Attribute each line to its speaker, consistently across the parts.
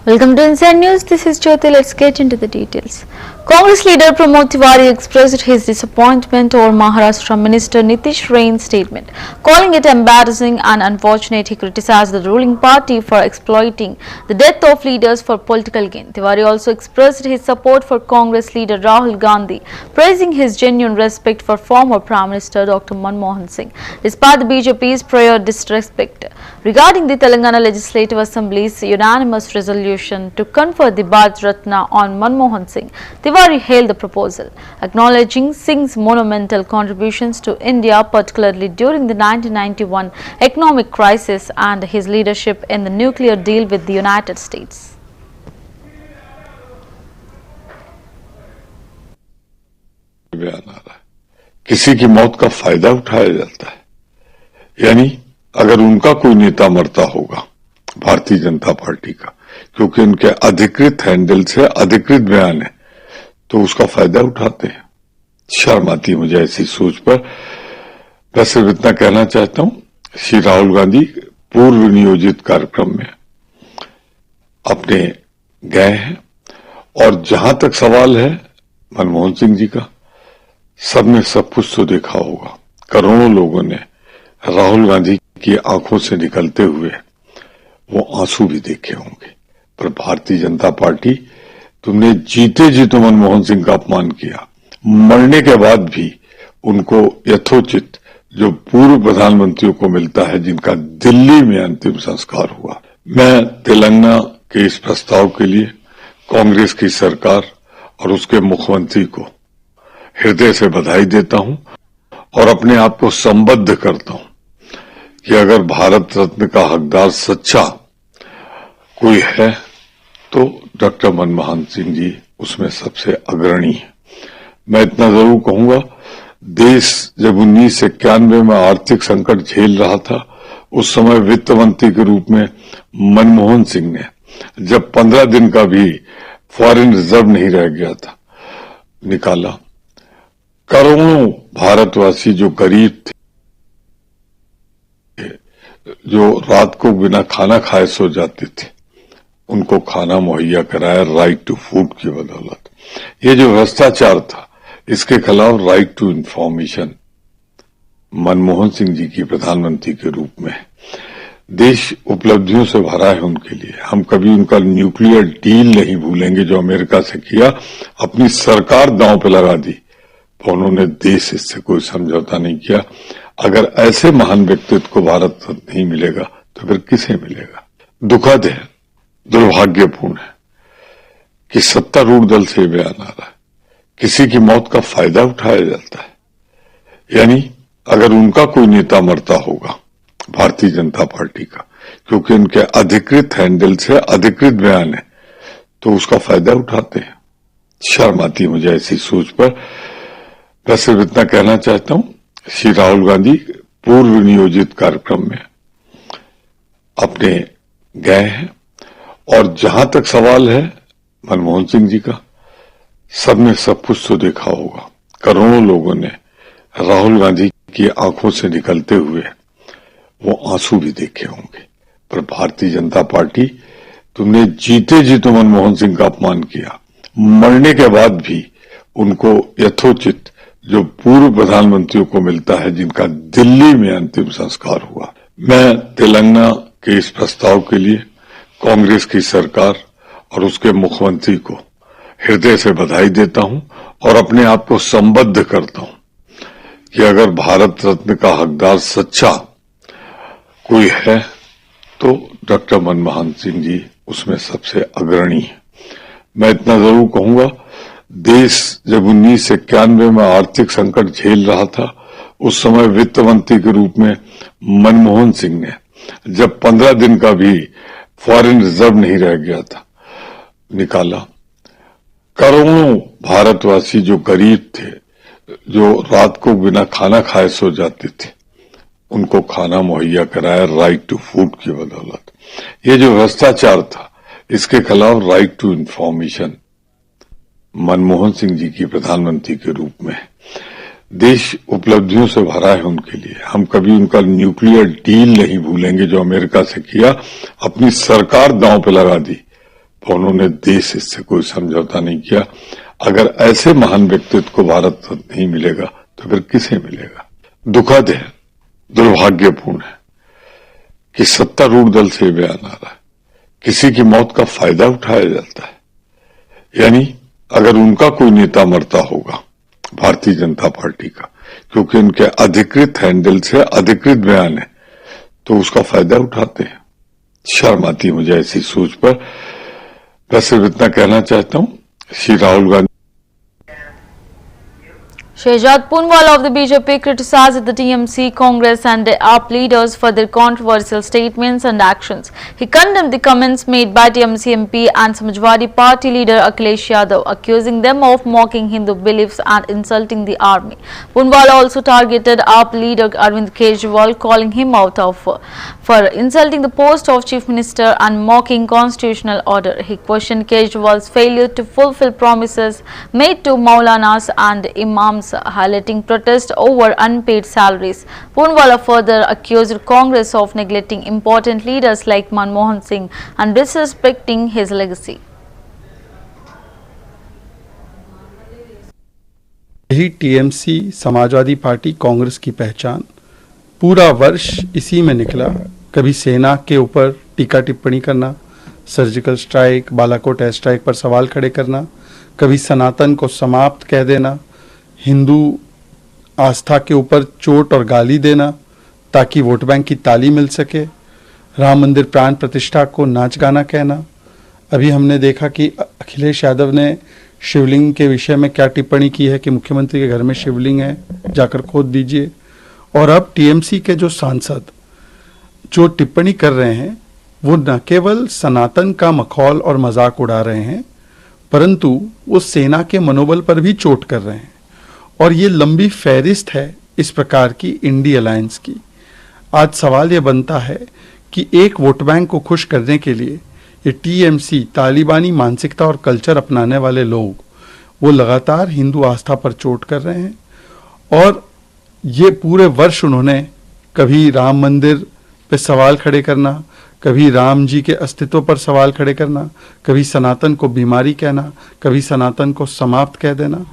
Speaker 1: Welcome to Inside News. This is Jyoti. Let's get into the details. Congress leader Pramod Tiwari expressed his disappointment over Maharashtra Minister Nitish Rain's statement, calling it embarrassing and unfortunate. He criticized the ruling party for exploiting the death of leaders for political gain. Tiwari also expressed his support for Congress leader Rahul Gandhi, praising his genuine respect for former Prime Minister Dr. Manmohan Singh, despite the BJP's prior disrespect. Regarding the Telangana Legislative Assembly's unanimous resolution to confer the Bharat Ratna on Manmohan Singh, Tiwari hailed the proposal, acknowledging Singh's monumental contributions to India, particularly during the 1991 economic crisis and his leadership in the nuclear deal with the United States.
Speaker 2: किसी की मौत का फायदा उठाया जाता है, यानी अगर उनका कोई नेता मरता होगा भारतीय जनता पार्टी का, क्योंकि उनके अधिकृत हैंडल से अधिकृत बयान है, तो उसका फायदा उठाते हैं। शर्म आती है मुझे ऐसी सोच पर। मैं सिर्फ इतना कहना चाहता हूं, श्री राहुल गांधी पूर्व नियोजित कार्यक्रम में अपने गए हैं, और जहां तक सवाल है मनमोहन सिंह जी का, सबने सब कुछ तो देखा होगा। करोड़ों लोगों ने राहुल गांधी की आंखों से निकलते हुए वो आंसू भी देखे होंगे, पर भारतीय जनता पार्टी, तुमने जीते जी तो मनमोहन सिंह का अपमान किया, मरने के बाद भी उनको यथोचित जो पूर्व प्रधानमंत्रियों को मिलता है, जिनका दिल्ली में अंतिम संस्कार हुआ। मैं तेलंगाना के इस प्रस्ताव के लिए कांग्रेस की सरकार और उसके मुख्यमंत्री को हृदय से बधाई देता हूं और अपने आप को संबद्ध करता हूं कि अगर भारत रत्न का हकदार सच्चा कोई है तो डॉक्टर मनमोहन सिंह जी उसमें सबसे अग्रणी है। मैं इतना जरूर कहूंगा, देश जब 1991 में आर्थिक संकट झेल रहा था, उस समय वित्त मंत्री के रूप में मनमोहन सिंह ने, जब 15 दिन का भी फॉरेन रिजर्व नहीं रह गया था, निकाला। करोड़ों भारतवासी जो गरीब थे, जो रात को बिना खाना खाए सो जाते थे, उनको खाना मुहैया कराया राइट टू फूड की बदौलत। ये जो भ्रष्टाचार था, इसके खिलाफ right to information Manmohan Singh ji की प्रधानमंत्री के रूप में देश उपलब्धियों से भरा है उनके लिए। हम कभी उनका न्यूक्लियर डील नहीं भूलेंगे जो अमेरिका से किया, अपनी सरकार दांव पे लगा दी, पर उन्होंने देश इससे कोई समझौता नहीं किया। अगर ऐसे महान व्यक्तित्व को भारत रत्न नहीं मिलेगा तो फिर किसे मिलेगा? दुखद है, दुर्भाग्यपूर्ण है कि सत्तारूढ़ दल से बयान आ रहा है, किसी की मौत का फायदा उठाया जाता है, यानी अगर उनका कोई नेता मरता होगा भारतीय जनता पार्टी का, क्योंकि उनके अधिकृत हैंडल से अधिकृत बयान है, तो उसका फायदा उठाते हैं। शर्म आती है मुझे ऐसी सोच पर। मैं सिर्फ इतना कहना चाहता हूं, श्री राहुल गांधी पूर्व नियोजित कार्यक्रम में अपने गए हैं, और जहां तक सवाल है मनमोहन सिंह जी का, सबने सब कुछ तो देखा होगा। करोड़ों लोगों ने राहुल गांधी की आंखों से निकलते हुए वो आंसू भी देखे होंगे, पर भारतीय जनता पार्टी, तुमने जीते जी तो मनमोहन सिंह का अपमान किया, मरने के बाद भी उनको यथोचित जो पूर्व प्रधानमंत्रियों को मिलता है, जिनका दिल्ली में अंतिम संस्कार हुआ। मैं तेलंगाना के इस प्रस्ताव के लिए कांग्रेस की सरकार और उसके मुख्यमंत्री को हृदय से बधाई देता हूं और अपने आप को संबद्ध करता हूं कि अगर भारत रत्न का हकदार सच्चा कोई है तो डॉक्टर मनमोहन सिंह जी उसमें सबसे अग्रणी है। मैं इतना जरूर कहूंगा, देश जब 1991 में आर्थिक संकट झेल रहा था, उस समय वित्त मंत्री के रूप में मनमोहन सिंह ने, जब 15 दिन का भी फॉरेन रिजर्व नहीं रह गया था, निकाला। करोड़ों भारतवासी जो गरीब थे, जो रात को बिना खाना खाए सो जाते थे, उनको खाना मुहैया कराया राइट टू फूड की बदौलत। ये जो भ्रष्टाचार था, इसके खिलाफ right to information Manmohan Singh ji की प्रधानमंत्री के रूप में देश उपलब्धियों से भरा है उनके लिए। हम कभी उनका न्यूक्लियर डील नहीं भूलेंगे जो अमेरिका से किया, अपनी सरकार दांव पे लगा दी, उन्होंने देश इससे कोई समझौता नहीं किया। अगर ऐसे महान व्यक्तित्व को भारत रत्न नहीं मिलेगा तो फिर किसे मिलेगा? दुखद है, दुर्भाग्यपूर्ण है कि सत्तारूढ़ दल से बयान आ रहा है, किसी की मौत का फायदा उठाया जाता है। यानी अगर उनका कोई नेता मरता होगा भारतीय जनता पार्टी का, क्योंकि उनके अधिकृत हैंडल से अधिकृत बयान है, तो उसका फायदा उठाते हैं। शर्म आती है मुझे ऐसी सोच पर। बस सिर्फ इतना कहना चाहता हूं, Shri Rahul Gandhi.
Speaker 1: Shehzad Poonwala of the BJP criticized the TMC, Congress and AAP leaders for their controversial statements and actions. He condemned the comments made by TMC MP and Samajwadi Party leader Akhilesh Yadav, accusing them of mocking Hindu beliefs and insulting the army. Poonwala also targeted AAP leader Arvind Kejriwal, calling him out for insulting the post of Chief Minister and mocking constitutional order. He questioned Kejriwal's failure to fulfill promises made to Maulanas and Imams, highlighting protest over unpaid salaries. Poonwala further accused Congress of neglecting important leaders like Manmohan Singh and disrespecting his legacy.
Speaker 3: यही TMC, Samajwadi party, Congress की पहचान पूरा वर्ष इसी में निकला। कभी सेना के ऊपर टीका टिप्पणी करना, surgical strike, Balakot air strike पर सवाल खड़े करना, कभी सनातन को समाप्त कह देना, हिंदू आस्था के ऊपर चोट और गाली देना ताकि वोट बैंक की ताली मिल सके, राम मंदिर प्राण प्रतिष्ठा को नाच गाना कहना। अभी हमने देखा कि अखिलेश यादव ने शिवलिंग के विषय में क्या टिप्पणी की है कि मुख्यमंत्री के घर में शिवलिंग है, जाकर खोद दीजिए। और अब टीएमसी के जो सांसद जो टिप्पणी कर रहे हैं वो न केवल सनातन का मखौल और मजाक उड़ा रहे हैं, परंतु वो सेना के मनोबल पर भी चोट कर रहे हैं। और ये लंबी फहरिस्त है इस प्रकार की इंडी अलायंस की। आज सवाल ये बनता है कि एक वोट बैंक को खुश करने के लिए ये टीएमसी, तालिबानी मानसिकता और कल्चर अपनाने वाले लोग वो लगातार हिंदू आस्था पर चोट कर रहे हैं। और ये पूरे वर्ष उन्होंने कभी राम मंदिर पे सवाल खड़े करना, कभी राम जी के अस्तित्व पर सवाल खड़े करना, कभी सनातन को बीमारी कहना, कभी सनातन को समाप्त कह देना,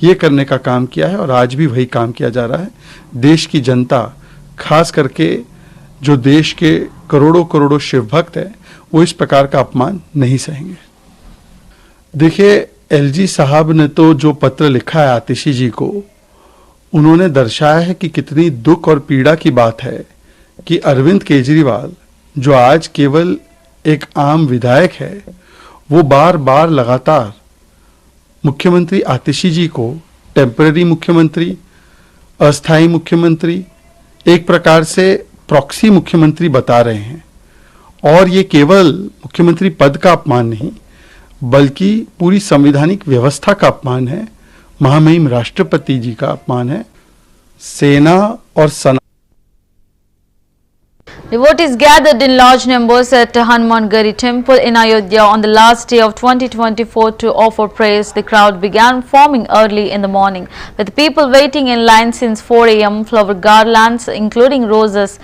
Speaker 3: ये करने का काम किया है। और आज भी वही काम किया जा रहा है। देश की जनता, खास करके जो देश के करोड़ों करोड़ों शिव भक्त हैं, वो इस प्रकार का अपमान नहीं सहेंगे। देखिए, एलजी साहब ने तो जो पत्र लिखा है आतिशी जी को, उन्होंने दर्शाया है कि कितनी दुख और पीड़ा की बात है कि अरविंद केजरीवाल, जो आज केवल एक आम विधायक है, वो बार बार लगातार मुख्यमंत्री आतिशी जी को टेम्पररी मुख्यमंत्री, अस्थायी मुख्यमंत्री, एक प्रकार से प्रॉक्सी मुख्यमंत्री बता रहे हैं। और ये केवल मुख्यमंत्री पद का अपमान नहीं, बल्कि पूरी संवैधानिक व्यवस्था का अपमान है, महामहिम राष्ट्रपति जी का अपमान है। सेना और
Speaker 1: Devotees gathered in large numbers at Hanumangari Temple in Ayodhya on the last day of 2024 to offer prayers. The crowd began forming early in the morning, with people waiting in line since 4 a.m. Flower garlands, including roses,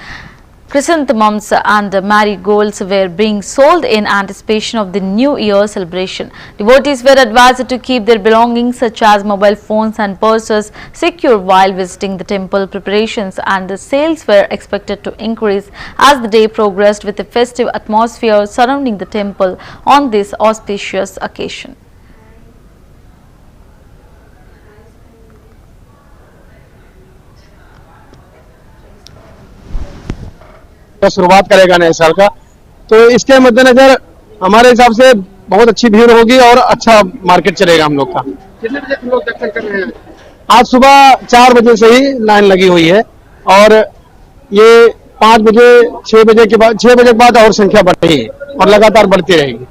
Speaker 1: chrysanthemums and marigolds, were being sold in anticipation of the New Year celebration. Devotees were advised to keep their belongings such as mobile phones and purses secure while visiting the temple. Preparations and the sales were expected to increase as the day progressed, with a festive atmosphere surrounding the temple on this auspicious occasion.
Speaker 4: शुरुआत करेगा नए साल का, तो इसके मद्देनजर हमारे हिसाब से बहुत अच्छी भीड़ होगी और अच्छा मार्केट चलेगा हम लोग का। कितने बजे हम लोग दर्शन कर रहे हैं? आज सुबह 4 बजे से ही लाइन लगी हुई है और ये 5 बजे 6 बजे के बाद और संख्या बढ़ रही है और लगातार बढ़ती रहेगी।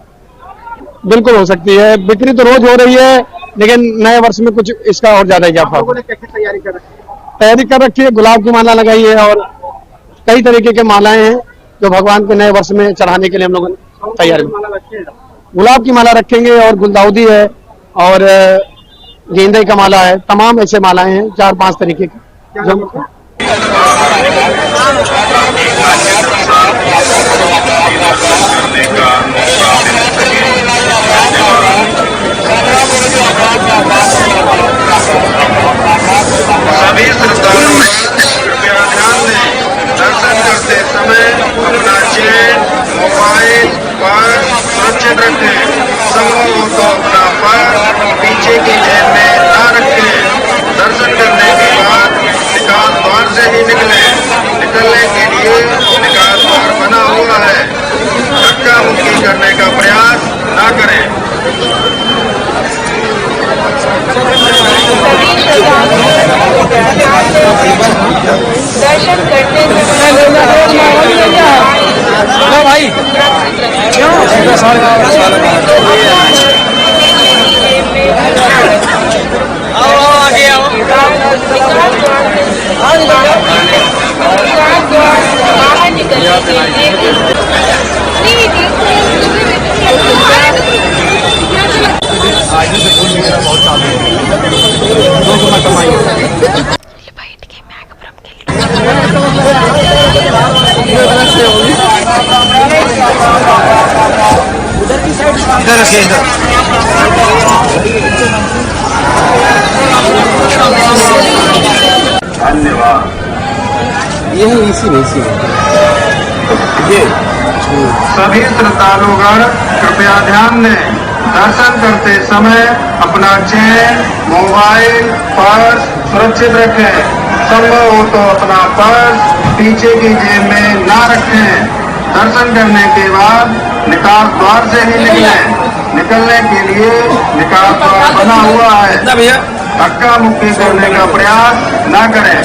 Speaker 4: बिल्कुल हो सकती है, बिक्री तो रोज हो रही है, लेकिन नए वर्ष में कुछ इसका और ज्यादा इजाफा। तैयारी कर रखी है, गुलाब की माला लगाई है और कई तरीके के मालाएं हैं जो भगवान के नए वर्ष में चढ़ाने के लिए हम लोगों ने तैयारी। गुलाब की माला रखेंगे और गुलदाउदी है और गेंदे का माला है, तमाम ऐसे मालाएं हैं 4-5 तरीके की जो
Speaker 5: सभी श्रद्धालु कृपया ध्यान दें, दर्शन करते समय अपना चेन, मोबाइल, पर्स सुरक्षित रखें। संभव हो तो अपना पर्स पीछे की जेब में न रखें। दर्शन करने के बाद निकास द्वार से ही निकलें। निकलने के लिए निकास द्वार बना हुआ है। धक्का मुक्की करने का प्रयास न करें।
Speaker 6: दर्शन करते भाई आगे आओ बाहर निकलने
Speaker 5: इधर रखिए, इधर। धन्यवाद।
Speaker 4: ये है इसी में
Speaker 5: ये सभी श्रद्धालुगण कृपया ध्यान दें, दर्शन करते समय अपना चेन, मोबाइल, पर्स सुरक्षित रखें। संभव हो तो अपना पर्स पीछे की जेब में न रखें। दर्शन करने के बाद निकास द्वार से ही निकलें। निकलने के लिए निकास द्वार बना हुआ है। धक्का मुक्की करने का प्रयास न करें।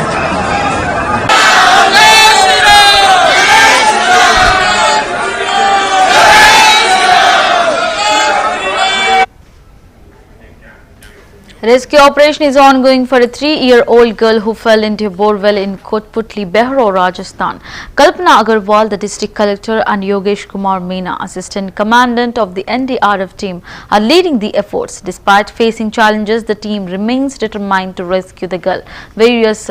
Speaker 1: Rescue operation is ongoing for a 3-year-old girl who fell into a borewell in Kotputli, Behro, Rajasthan. Kalpana Agarwal, the district collector, and Yogesh Kumar Meena, assistant commandant of the NDRF team, are leading the efforts. Despite facing challenges, the team remains determined to rescue the girl. Various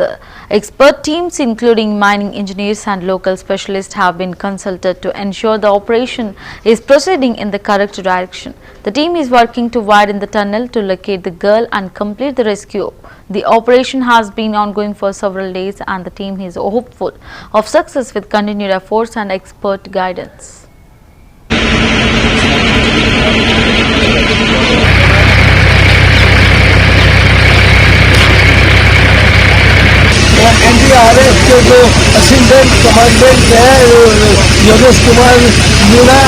Speaker 1: expert teams, including mining engineers and local specialists, have been consulted to ensure the operation is proceeding in the correct direction. The team is working to widen the tunnel to locate the girl and complete the rescue. The operation has been ongoing for several days and the team is hopeful of success with continued efforts and expert guidance.
Speaker 4: NDRF के जो assistant commandant है योगेश कुमार मीणा,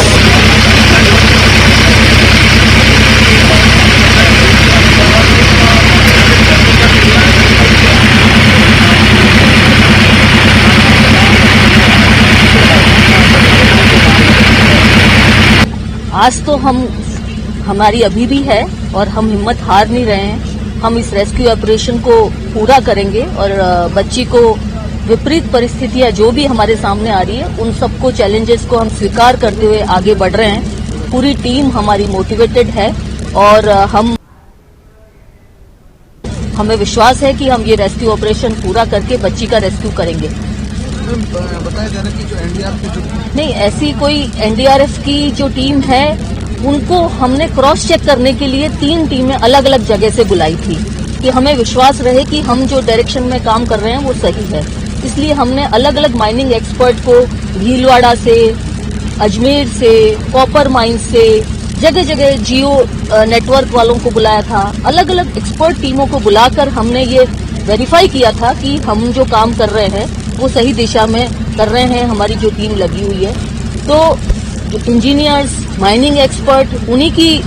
Speaker 7: आज तो हमारी अभी भी है और हम हिम्मत हार नहीं रहे हैं। हम इस रेस्क्यू ऑपरेशन को पूरा करेंगे और बच्ची को विपरीत परिस्थितियां जो भी हमारे सामने आ रही है उन सबको चैलेंजेस को हम स्वीकार करते हुए आगे बढ़ रहे हैं। पूरी टीम हमारी मोटिवेटेड है और हमें विश्वास है कि हम ये रेस्क्यू ऑपरेशन पूरा करके बच्ची का रेस्क्यू करेंगे।
Speaker 4: बताया जा रहा है कि जो एनडीआरएफ की जो
Speaker 7: नहीं, ऐसी कोई एनडीआरएफ की जो टीम है उनको हमने क्रॉस चेक करने के लिए 3 टीमें अलग अलग जगह से बुलाई थी कि हमें विश्वास रहे कि हम जो डायरेक्शन में काम कर रहे हैं वो सही है। इसलिए हमने अलग अलग माइनिंग एक्सपर्ट को भीलवाड़ा से, अजमेर से, कॉपर माइन से, जगह जगह जियो नेटवर्क वालों को बुलाया था। अलग अलग एक्सपर्ट टीमों को बुलाकर हमने ये वेरीफाई किया था कि हम जो काम कर रहे हैं वो सही दिशा में कर रहे हैं। हमारी जो टीम लगी हुई है तो इंजीनियर्स, माइनिंग एक्सपर्ट, उन्हीं की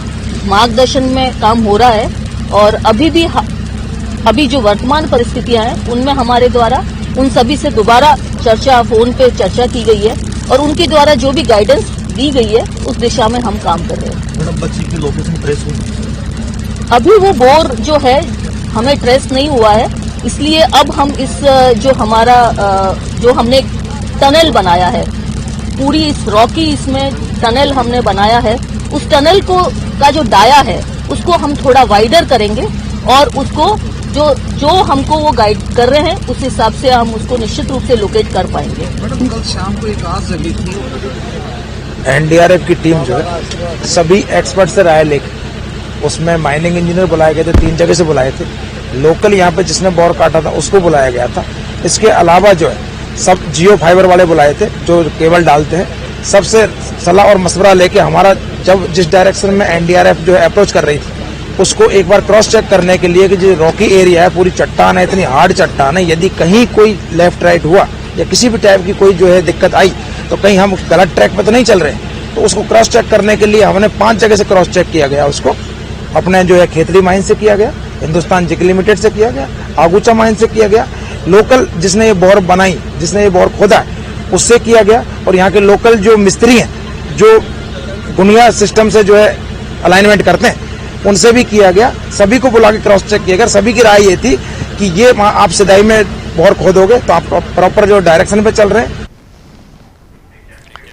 Speaker 7: मार्गदर्शन में काम हो रहा है और अभी जो वर्तमान परिस्थितियां हैं उनमें हमारे द्वारा उन सभी से दोबारा फोन पे चर्चा की गई है और उनके द्वारा जो भी गाइडेंस दी गई है उस दिशा में हम काम कर रहे हैं।
Speaker 4: मैडम, बच्ची की लोकेशन ट्रेस हुई?
Speaker 7: अभी वो बोर जो है हमें ट्रेस नहीं हुआ है, इसलिए अब हम इस जो हमने टनल बनाया है, पूरी इस रॉकी इसमें टनल हमने बनाया है, उस टनल का जो डाया है उसको हम थोड़ा वाइडर करेंगे और उसको जो हमको वो गाइड कर रहे हैं उस हिसाब से हम उसको निश्चित रूप से लोकेट कर पाएंगे।
Speaker 4: मैडम, कल शाम को एक आग लगी थी, एनडीआरएफ की टीम जो है सभी एक्सपर्ट से राय लेकर
Speaker 8: उसमें माइनिंग इंजीनियर बुलाए गए थे, 3 जगह से बुलाए थे। लोकल यहाँ पे जिसने बोर काटा था उसको बुलाया गया था। इसके अलावा जो है सब जियो फाइबर वाले बुलाए थे जो केबल डालते हैं। सबसे सलाह और मशवरा लेके हमारा जब जिस डायरेक्शन में एनडीआरएफ जो है अप्रोच कर रही थी उसको एक बार क्रॉस चेक करने के लिए कि जो रॉकी एरिया है, पूरी चट्टान है, इतनी हार्ड चट्टान है, यदि कहीं कोई लेफ्ट राइट हुआ या किसी भी टाइप की कोई जो है दिक्कत आई तो कहीं हम गलत ट्रैक पे तो नहीं चल रहे हैं। तो उसको क्रॉस चेक करने के लिए हमने 5 जगह से क्रॉस चेक किया गया। उसको अपने जो है खेतली माइन से किया गया, हिंदुस्तान जिंक लिमिटेड से किया गया, आगूचा माइन से किया गया, लोकल जिसने ये बोर बनाई, जिसने ये बोर खोदा उससे किया गया, और यहाँ के लोकल जो मिस्त्री हैं जो गुनिया सिस्टम से जो है अलाइनमेंट करते हैं उनसे भी किया गया। सभी को बुला के क्रॉस चेक किया गया। सभी की राय ये थी कि ये आप सिदाई में बोर खोदोगे तो आप प्रॉपर जो डायरेक्शन पे चल रहे हैं।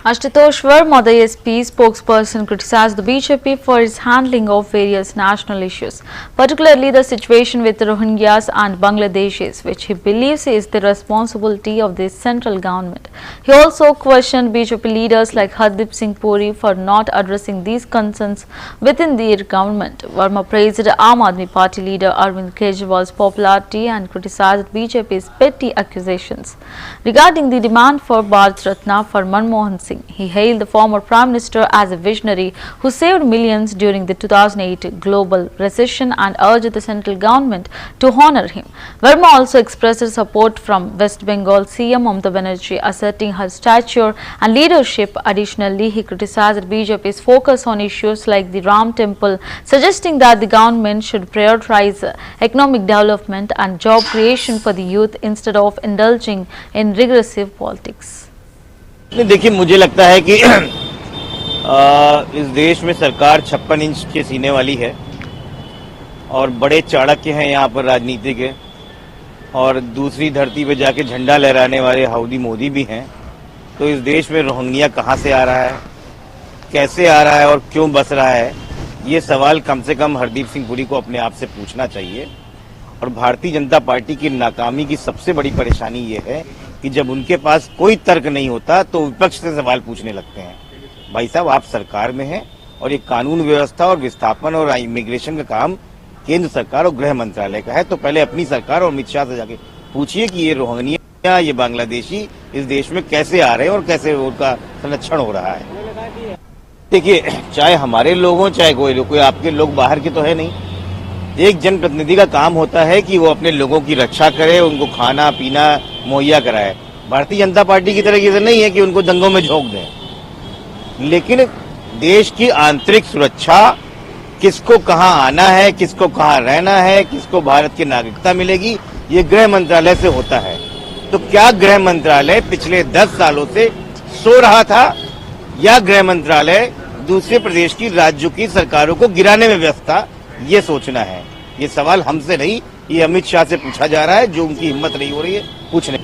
Speaker 1: Ashutosh Verma, the ASP spokesperson, criticized the BJP for its handling of various national issues, particularly the situation with Rohingyas and Bangladeshis, which he believes is the responsibility of the central government. He also questioned BJP leaders like Hardeep Singh Puri for not addressing these concerns within their government. Verma praised Aam Aadmi Party leader Arvind Kejriwal's popularity and criticized BJP's petty accusations regarding the demand for Bharat Ratna for Manmohan Singh. He hailed the former Prime Minister as a visionary who saved millions during the 2008 global recession and urged the central government to honor him. Verma also expressed support from West Bengal CM Mamata Banerjee, asserting her stature and leadership. Additionally, he criticized BJP's focus on issues like the Ram Temple, suggesting that the government should prioritize economic development and job creation for the youth instead of indulging in regressive politics.
Speaker 9: देखिए, मुझे लगता है कि इस देश में सरकार 56 inch के सीने वाली है और बड़े चाणक्य हैं यहाँ पर राजनीति के, और दूसरी धरती पे जाके झंडा लहराने वाले हाउडी मोदी भी हैं। तो इस देश में रोहिंग्या कहाँ से आ रहा है, कैसे आ रहा है और क्यों बस रहा है, ये सवाल कम से कम हरदीप सिंह पुरी को अपने आप से पूछना चाहिए। और भारतीय जनता पार्टी की नाकामी की सबसे बड़ी परेशानी ये है कि जब उनके पास कोई तर्क नहीं होता तो विपक्ष से सवाल पूछने लगते हैं। भाई साहब, आप सरकार में हैं और ये कानून व्यवस्था और विस्थापन और इमिग्रेशन का काम केंद्र सरकार और गृह मंत्रालय का है, तो पहले अपनी सरकार और अमित शाह से जाके पूछिए कि ये रोहिंग्या, ये बांग्लादेशी इस देश में कैसे आ रहे हैं और कैसे उनका संरक्षण हो रहा है। देखिए, चाहे हमारे लोग हों चाहे कोई आपके लोग बाहर के तो है नहीं। एक जनप्रतिनिधि का काम होता है कि वो अपने लोगों की रक्षा करे, उनको खाना पीना मुहैया कराए। भारतीय जनता पार्टी की तरह ये नहीं है कि उनको दंगों में झोंक दें, लेकिन देश की आंतरिक सुरक्षा, किसको कहां आना है, किसको कहां रहना है, किसको भारत की नागरिकता मिलेगी, ये गृह मंत्रालय से होता है। तो क्या गृह मंत्रालय पिछले 10 सालों से सो रहा था या गृह मंत्रालय दूसरे प्रदेश की राज्यों की सरकारों को गिराने में व्यस्त था, ये सोचना है। ये सवाल हमसे नहीं, ये अमित शाह से पूछा जा रहा है, जो उनकी हिम्मत नहीं हो रही है पूछने।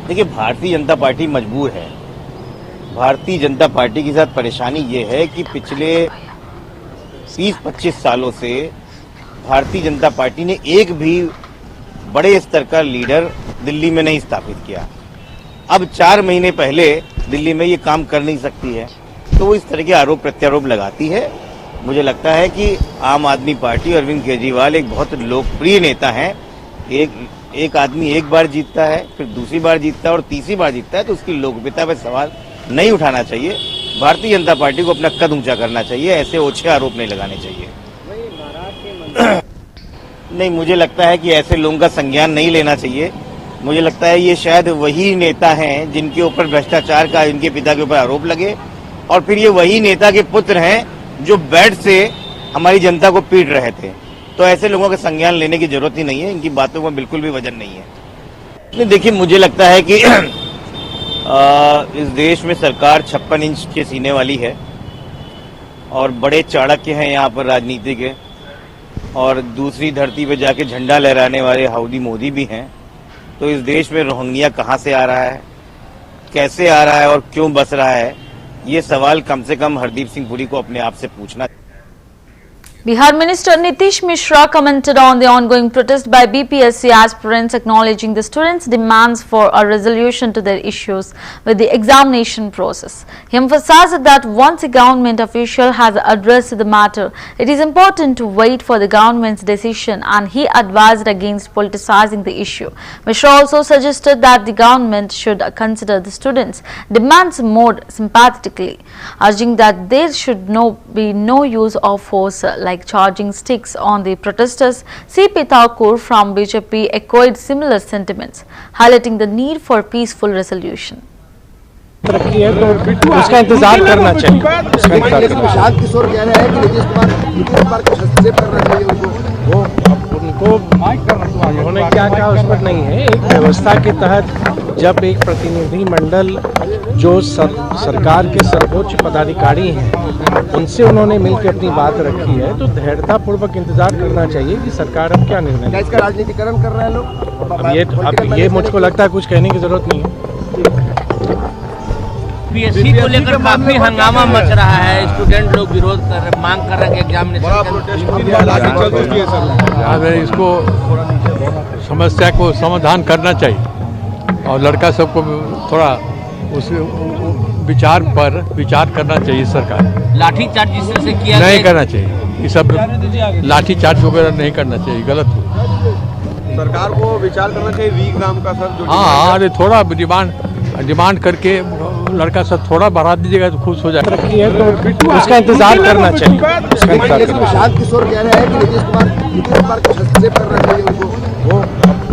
Speaker 9: देखिए, भारतीय जनता पार्टी मजबूर है। भारतीय जनता पार्टी के साथ परेशानी ये है कि पिछले 30-25 सालों से भारतीय जनता पार्टी ने एक भी बड़े स्तर का लीडर दिल्ली में नहीं स्थापित किया। अब 4 महीने पहले दिल्ली में ये काम कर नहीं सकती है, तो वो इस तरह के आरोप प्रत्यारोप लगाती है। मुझे लगता है कि आम आदमी पार्टी, अरविंद केजरीवाल एक बहुत लोकप्रिय नेता हैं। एक आदमी एक बार जीतता है, फिर दूसरी बार जीतता है और तीसरी बार जीतता है, तो उसकी लोकप्रियता पर सवाल नहीं उठाना चाहिए। भारतीय जनता पार्टी को अपना कद ऊंचा करना चाहिए, ऐसे ओछे आरोप नहीं लगाने चाहिए। नहीं, मुझे लगता है कि ऐसे लोगों का संज्ञान नहीं लेना चाहिए। मुझे लगता है ये शायद वही नेता हैं जिनके ऊपर भ्रष्टाचार का इनके पिता के ऊपर आरोप लगे, और फिर ये वही नेता के पुत्र हैं जो बेड से हमारी जनता को पीट रहे थे। तो ऐसे लोगों का संज्ञान लेने की जरूरत ही नहीं है, इनकी बातों में बिल्कुल भी वजन नहीं है। देखिए, मुझे लगता है कि इस देश में सरकार 56 इंच के सीने वाली है और बड़े चाणक्य हैं यहाँ पर राजनीति के, और दूसरी धरती पे जाके झंडा लहराने वाले हाउडी मोदी भी हैं। तो इस देश में रोहिंग्या कहाँ से आ रहा है, कैसे आ रहा है और क्यों बस रहा है, ये सवाल कम से कम हरदीप सिंह पुरी को अपने आप से पूछना।
Speaker 1: Bihar Minister Nitish Mishra commented on the ongoing protest by BPSC aspirants, acknowledging the students' demands for a resolution to their issues with the examination process. He emphasized that once a government official has addressed the matter, it is important to wait for the government's decision, and he advised against politicizing the issue. Mishra also suggested that the government should consider the students' demands more sympathetically, urging that there should be no use of force like charging sticks on the protesters. C.P. Thakur from BJP echoed similar sentiments, highlighting the need for peaceful resolution.
Speaker 8: तरक्की है तो उसका इंतजार करना चाहिए।
Speaker 10: प्रशांत किशोर कह रहे हैं कि नीतीश कुमार को हस्तक्षेप करना चाहिए
Speaker 8: वो उनको उन्होंने क्या कहा उस पर नहीं है। एक व्यवस्था के तहत जब एक प्रतिनिधिमंडल जो सरकार के सर्वोच्च पदाधिकारी हैं उनसे उन्होंने मिलकर अपनी बात रखी है तो धैर्यतापूर्वक इंतजार करना चाहिए कि सरकार अब क्या निर्णय लेगी।
Speaker 10: इसका राजनीतिकरण कर रहे हैं लोग।
Speaker 8: अब ये मुझको लगता है कुछ कहने की जरूरत नहीं है।
Speaker 6: बीपीएससी को लेकर काफी हंगामा मच रहा है, स्टूडेंट लोग विरोध कर मांग कर रहे हैं एग्जामिनेशन।
Speaker 11: इसको समस्या को समाधान करना चाहिए और लड़का सबको थोड़ा उस विचार करना चाहिए। सरकार
Speaker 6: लाठीचार्ज जिस तरह से किया
Speaker 11: नहीं करना चाहिए, ये सब लाठीचार्ज वगैरह नहीं करना चाहिए, गलत हो।
Speaker 10: सरकार को विचार करना चाहिए वीक नाम का सर।
Speaker 11: हाँ, अरे थोड़ा डिमांड करके लड़का सब थोड़ा बढ़ा दीजिएगा तो खुश हो जाएगा।
Speaker 8: तरक्की है तो उसका इंतजार करना चाहिए।
Speaker 10: प्रशांत किशोर कह रहे हैं कि नीतीश कुमार को हस्तक्षेप करना चाहिए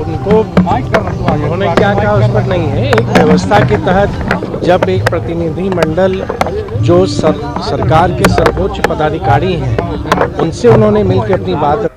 Speaker 8: उनको उन्होंने क्या कहा उस पर नहीं है। एक व्यवस्था के तहत जब एक प्रतिनिधिमंडल जो सरकार के सर्वोच्च पदाधिकारी हैं उनसे उन्होंने मिलकर अपनी बात।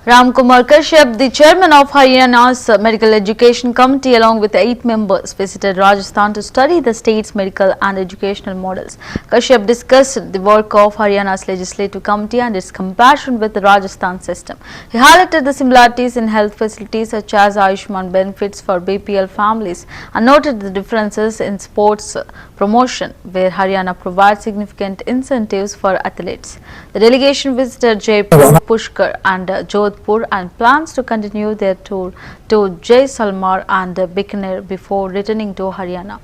Speaker 1: Ram Kumar Kashyap, the chairman of Haryana's Medical Education Committee, along with 8 members, visited Rajasthan to study the state's medical and educational models. Kashyap discussed the work of Haryana's Legislative Committee and its comparison with the Rajasthan system. He highlighted the similarities in health facilities such as Ayushman benefits for BPL families and noted the differences in sports promotion, where Haryana provides significant incentives for athletes. The delegation visited Jaipur, Pushkar and Jodhpur and plans to continue their tour to Jaisalmer and Bikaner before returning to Haryana.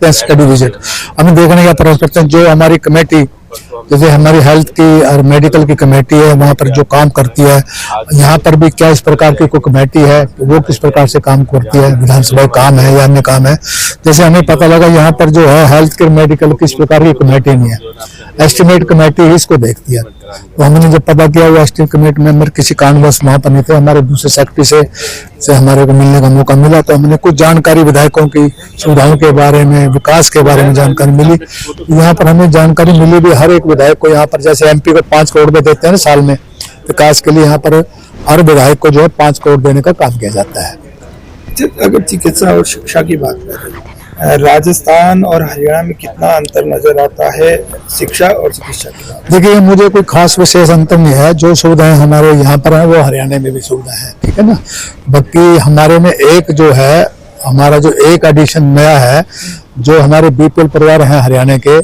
Speaker 12: Study visit हमें देखने का प्रयास करते हैं जो हमारी committee, जैसे हमारी हेल्थ की और मेडिकल की कमेटी है, वहाँ पर जो काम करती है, यहाँ पर भी क्या इस प्रकार की कोई कमेटी है वो किस प्रकार से काम करती है, विधानसभा काम है या अन्य काम है। जैसे हमें पता लगा यहाँ पर जो है हेल्थ केयर मेडिकल किस प्रकार की कमेटी नहीं है, एस्टिमेट कमेटी ही इसको देखती है। तो हमने जब पता किया वो एस्टिमेट कमेटी मेंबर किसी कारणवश वहाँ पर नहीं थे, हमारे दूसरे सेक्रेटरी से हमारे को मिलने का मौका मिला तो हमने कुछ जानकारी विधायकों की सुविधाओं के बारे में, विकास के बारे में जानकारी मिली। यहाँ पर हमें जानकारी मिली भी हर एक विधायक को यहाँ पर जैसे एमपी को 5 करोड़ रुपए देते हैं ना साल में विकास के लिए, यहाँ पर हर विधायक को जो है 5 करोड़ देने का काम किया जाता है।
Speaker 13: अगर चिकित्सा और शिक्षा की बात करें, राजस्थान और हरियाणा में कितना अंतर नजर आता है शिक्षा और चिकित्सा की बात?
Speaker 12: देखिए मुझे कोई खास विशेष अंतर नहीं है, जो सुविधाएं हमारे यहाँ पर है वो हरियाणा में भी सुविधा है, ठीक है ना। बाकी हमारे में एक जो है हमारा जो एक एडिशन नया है, जो हमारे बीपीएल परिवार हैं हरियाणा के,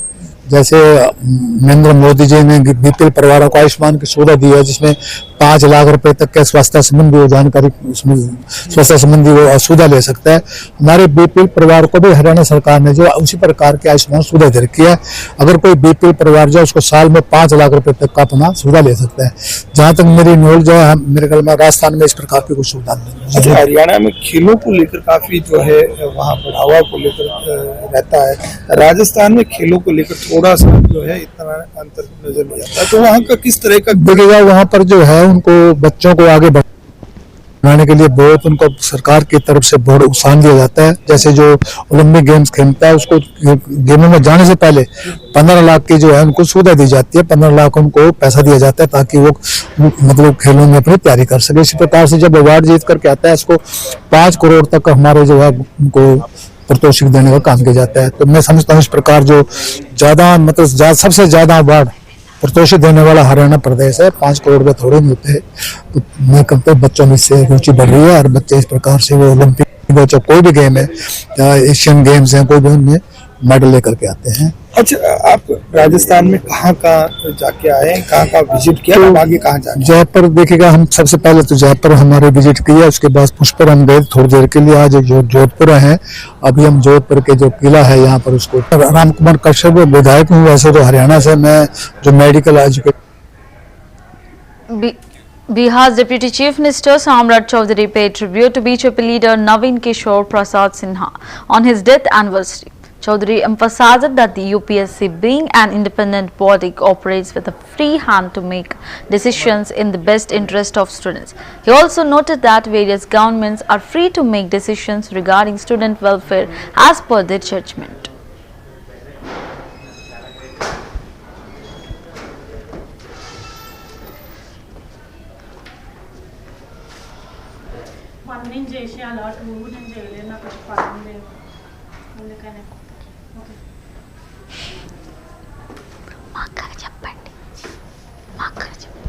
Speaker 12: जैसे नरेंद्र मोदी जी ने बीपीएल परिवारों को आयुष्मान की सुविधा दी है जिसमें 5 लाख रुपए तक के स्वास्थ्य संबंधी जानकारी, उसमें स्वास्थ्य संबंधी वो सुविधा ले सकता है। हमारे बीपीएल परिवार को भी हरियाणा सरकार ने जो उसी प्रकार की आयुष्मान सुविधा दे रखी है। अगर कोई बीपीएल परिवार जो उसको साल में 5 लाख रुपए तक का अपना सुविधा ले सकता है। जहाँ तक मेरी नॉलेज है मेरे ख्याल में राजस्थान में इस प्रकार की कोई सुविधा नहीं।
Speaker 13: हरियाणा में खेलों को लेकर काफी जो है वहाँ बढ़ावा को लेकर रहता है, राजस्थान में खेलों को लेकर थोड़ा सा जो है इतना अंतर नजर नहीं आता, तो वहाँ का किस तरह का
Speaker 12: देखिएगा। वहाँ पर जो है उनको बच्चों को आगे बढ़ाने के लिए बहुत उनको सरकार की तरफ से बहुत उत्साह दिया जाता है। जैसे जो ओलंपिक गेम्स खेलता है उसको गेमों में जाने से पहले 15 लाख की जो है उनको सुविधा दी जाती है, 15 लाख उनको पैसा दिया जाता है ताकि वो मतलब खेलों में अपनी तैयारी कर सके। इसी प्रकार से जब अवार्ड जीत करके आता है इसको 5 करोड़ तक हमारे जो है उनको पारितोषिक देने का काम किया जाता है। तो मैं समझता हूँ इस प्रकार जो ज्यादा मतलब सबसे ज्यादा अवार्ड पारितोषिक देने वाला हरियाणा प्रदेश है। 5 करोड़ रुपए थोड़े नहीं होते, तो मैं कहता हूँ बच्चों में से रुचि बढ़ रही है और बच्चे इस प्रकार से वो ओलंपिक चाहे कोई भी गेम है या एशियन गेम्स है कोई भी उनमें मेडल लेकर के आते हैं।
Speaker 13: अच्छा, आप राजस्थान में कहाँ जाके आए हैं, कहाँ विजिट किया, अब आगे कहाँ जाए?
Speaker 12: जयपुर देखिएगा, हम सबसे पहले तो जयपुर हमारे विजिट किया, उसके बाद पुष्कर हम गए थोड़ी देर के लिए। आज जोधपुर हैं, अभी हम जोधपुर के जो किला है यहाँ पर उसको। राम कुमार कश्यप विधायक हूँ, वैसे तो हरियाणा से मैं जो medical education.
Speaker 1: Bihar's Deputy Chief Minister Samrat Chaudhary paid tribute to BJP leader Navin Kishore Prasad Sinha on his death anniversary. Chaudhary emphasized that the UPSC, being an independent body, operates with a free hand to make decisions in the best interest of students. He also noted that various governments are free to make decisions regarding student welfare as per their judgment.
Speaker 14: నేను చేసే అలవాటు నువ్వు నేను చేయలేదు, నాకు ఒక పని లేదు అందుకనే. ఓకే
Speaker 1: మా అక్కకి చెప్పండి, మా అక్కకి చెప్పండి.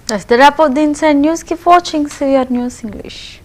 Speaker 1: That's the wrap of the Inside News. Keep watching CVR News English.